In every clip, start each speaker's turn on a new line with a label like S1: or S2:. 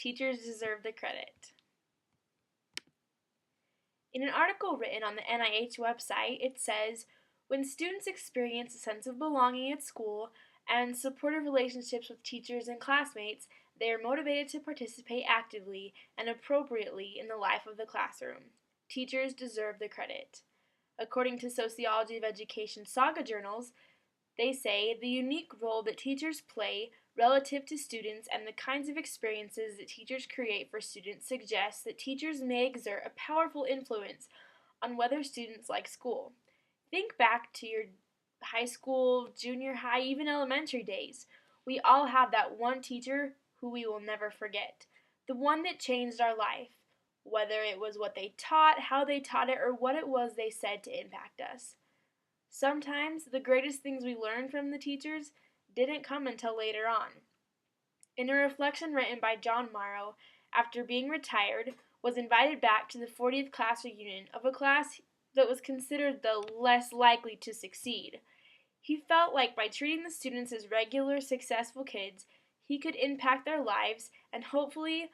S1: Teachers deserve the credit. In an article written on the NIH website, it says, when students experience a sense of belonging at school and supportive relationships with teachers and classmates, they are motivated to participate actively and appropriately in the life of the classroom. Teachers deserve the credit. According to Sociology of Education Saga journals, they say the unique role that teachers play relative to students and the kinds of experiences that teachers create for students suggests that teachers may exert a powerful influence on whether students like school. Think back to your high school, junior high, even elementary days. We all have that one teacher who we will never forget. The one that changed our life, whether it was what they taught, how they taught it, or what it was they said to impact us. Sometimes the greatest things we learned from the teachers didn't come until later on. In a reflection written by John Morrow, after being retired, was invited back to the 40th class reunion of a class that was considered the less likely to succeed. He felt like by treating the students as regular, successful kids, he could impact their lives and hopefully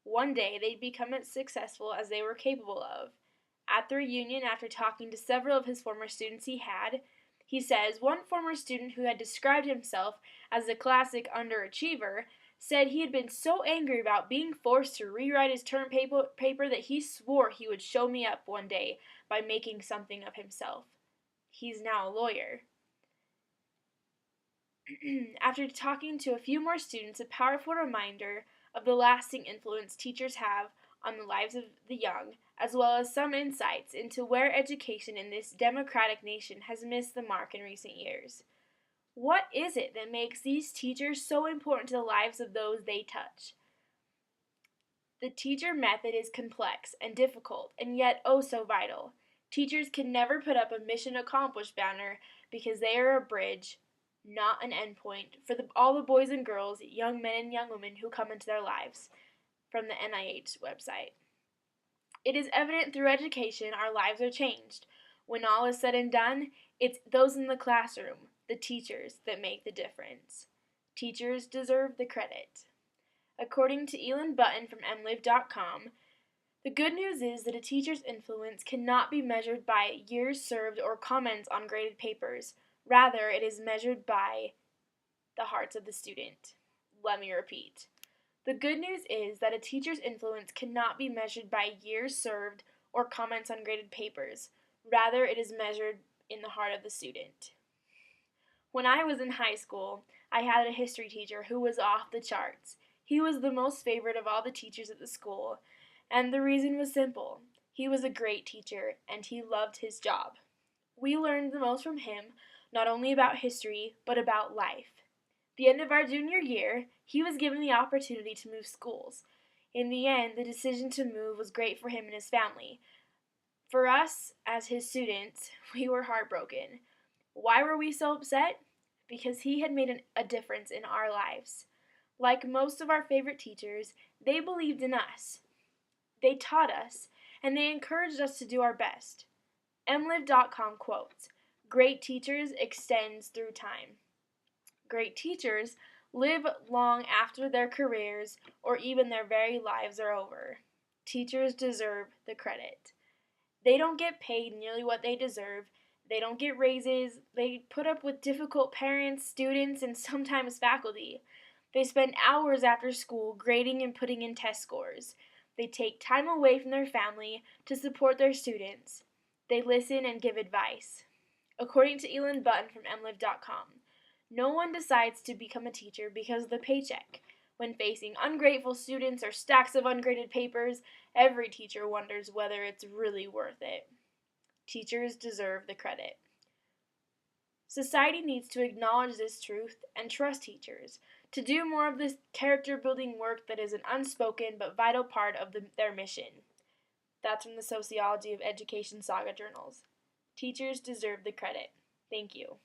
S1: one day they'd become as successful as they were capable of. At the reunion, after talking to several of his former students he says one former student who had described himself as a classic underachiever said he had been so angry about being forced to rewrite his term paper that he swore he would show me up one day by making something of himself. He's now a lawyer. After talking to a few more students, a powerful reminder of the lasting influence teachers have on the lives of the young, as well as some insights into where education in this democratic nation has missed the mark in recent years. What is it that makes these teachers so important to the lives of those they touch? The teacher method is complex and difficult, and yet oh so vital. Teachers can never put up a mission accomplished banner because they are a bridge, not an endpoint, for all the boys and girls, young men and young women who come into their lives. From the NIH website. It is evident through education our lives are changed. When all is said and done, it's those in the classroom, the teachers, that make the difference. Teachers deserve the credit. According to Elin Button from M.mov, the good news is that a teacher's influence cannot be measured by years served or comments on graded papers. Rather, it is measured by the hearts of the student. Let me repeat. The good news is that a teacher's influence cannot be measured by years served or comments on graded papers. Rather, it is measured in the heart of the student. When I was in high school, I had a history teacher who was off the charts. He was the most favorite of all the teachers at the school, and the reason was simple. He was a great teacher, and he loved his job. We learned the most from him, not only about history, but about life. The end of our junior year, he was given the opportunity to move schools. In the end, the decision to move was great for him and his family. For us, as his students, we were heartbroken. Why were we so upset? Because he had made a difference in our lives. Like most of our favorite teachers, they believed in us. They taught us, and they encouraged us to do our best. MLive.com quotes, "Great teachers extends through time." Great teachers live long after their careers or even their very lives are over. Teachers deserve the credit. They don't get paid nearly what they deserve. They don't get raises. They put up with difficult parents, students, and sometimes faculty. They spend hours after school grading and putting in test scores. They take time away from their family to support their students. They listen and give advice. According to Elin Button from MLive.com, no one decides to become a teacher because of the paycheck. When facing ungrateful students or stacks of ungraded papers, every teacher wonders whether it's really worth it. Teachers deserve the credit. Society needs to acknowledge this truth and trust teachers to do more of this character-building work that is an unspoken but vital part of their mission. That's from the Sociology of Education Saga journals. Teachers deserve the credit. Thank you.